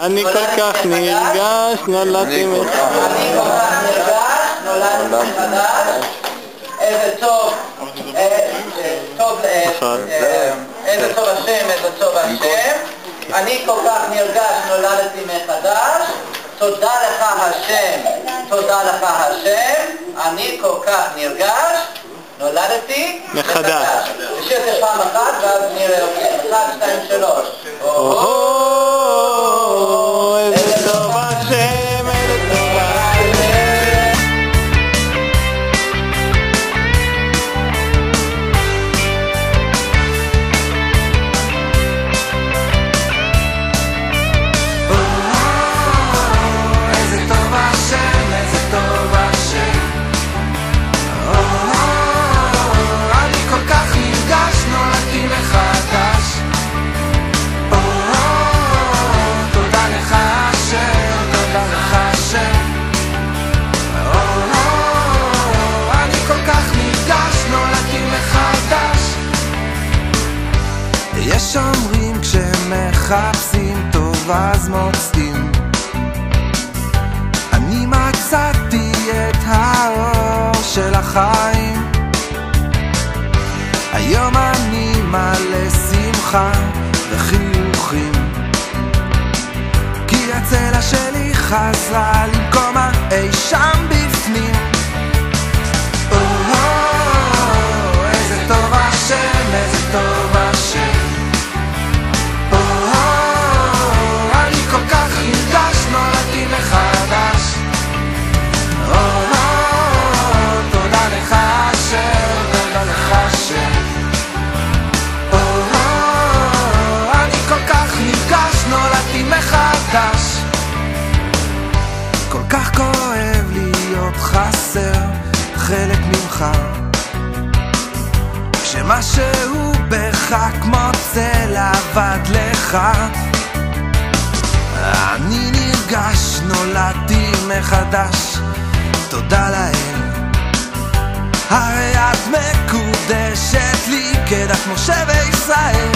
אני כל כך נרגש, נולדתי מחדש. אני כל כך נרגש, נולדתי מחדש. איזה טוב, איזה טוב השם, איזה טוב השם. אני כל כך נרגש, נולדתי מחדש. תודה לך השם, תודה לך השם. אני כל כך נרגש, נולדתי מחדש. נשאיר את זה פעם אחת ואז נראה אותי. 1, 2, 3. איזה טוב השם, איזה טוב השם. איזה טוב השם, איזה טוב השם. אני כל כך נרגש, נולדתי מחדש. תודה לך השם, תודה לך השם. אני כל כך נרגש, נולדתי מחדש. יש אומרים כשמחפשים טוב אז מוצאים. אני מצאתי את האור של החיים. היום אני מלא שמחה וחיוכים, כי הצלע שלי חזרה למקומה אי שם בפנים. איזה טוב השם, איזה טוב השם. אני כל כך נרגש, נולדתי מחדש. תודה לך השם, תודה לך השם. אני כל כך נרגש, נולדתי מחדש. כל כך כואב להיות חסר חלק ממך, כשמשהו בך כמו צל עבד לך. אני נרגש, נולדתי מחדש. תודה לאל, הרי את מקודשת לי כדת משה וישראל.